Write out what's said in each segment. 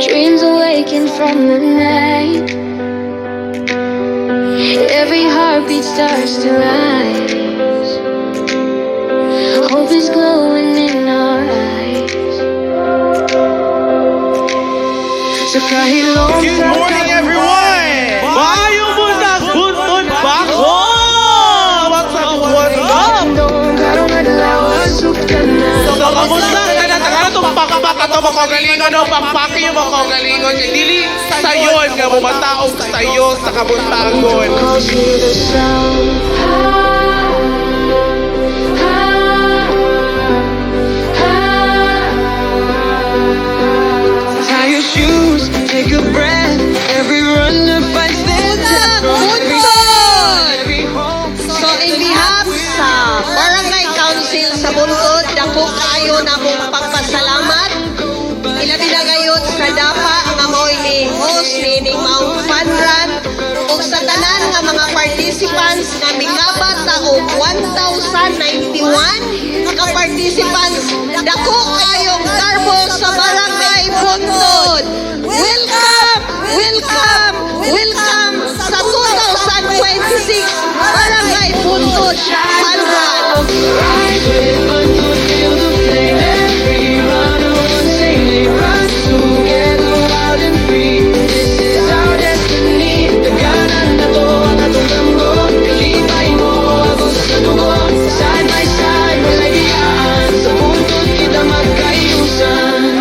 Dreams awaken from the night. Every heartbeat starts to rise. Hope is glowing in our eyes. So kahit long Good morning, everyone! Bayong buntas, buntun pa ko! What's up, what's up? So, kamusta? Kanatangara itong pakpak at itong makagalingon o pakpak yung makagalingon. Dili sayon nga bumataog sayo sa kabuntagon. Tie your shoes, take a breath. Every runner fights their death. Buntun! So, in behalf sa Barangay Council sa Buntun, dako kayo na mong pagpasalamat. Ilabi na gayon sa DAPA nga mo'y i-host ni Mount Panran o sa tanan nga mga participants nga mingabot sa og 1,091 ka participants. Dako kayong garbo sa Barangay Buntun. Welcome! Welcome! Welcome sa 2026 Barangay Buntun Panran.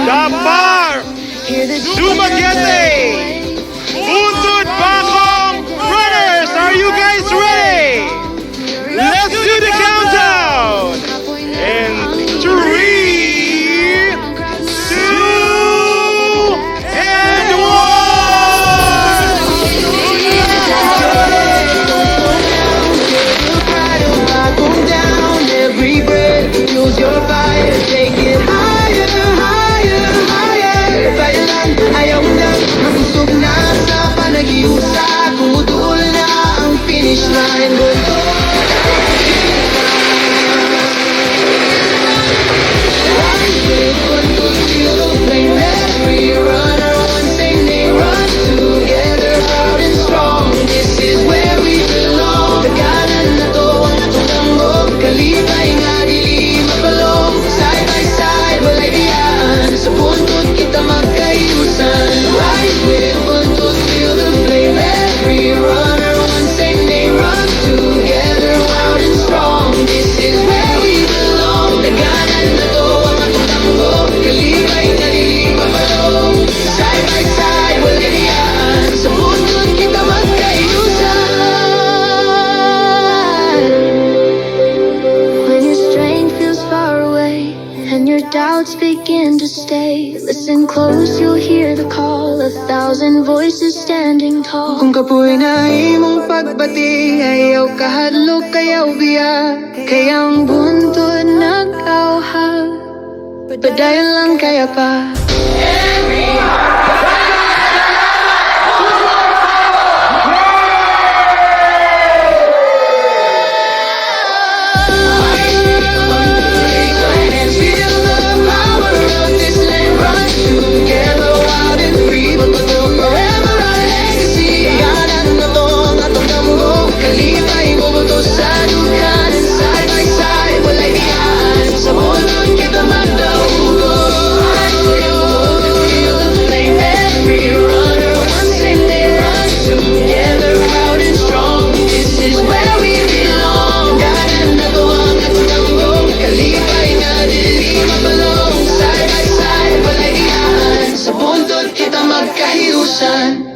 Kapar! Dumaguete! Buntun Bakong runners! Are you guys ready? Let's do the countdown! In 3, 2, and 1! Every breath, use your fire, take it higher, higher, higher. Kaya lang, ayaw lang, nabusog na sa panagiusa. Kumutuol na ang finish line. Every runner, one thing they run together, proud and strong. This is where we belong. Daganan na to ang atong tambo. Kalibay nga dili mapalong. Side by side, walay diyan. Sa buntut kita magkayusan. Rise with buntut, feel the flame. Every runner, one thing they run together, proud and strong. This is where we belong. Daganan na to ang atong tambo. Kalibay nga dili mapalong. Side by side, walay diyan. Sa buntut kita magkayusan. When your strength feels far away and your doubts begin to stay, listen close, you'll hear the call, 1,000 voices standing tall. Kung kapoy na imong pagbati, ayaw kahadlok, kayaw biya, kayang buntun nag-awha, padayon lang kaya pa. Sa bundok kita magkahiusan.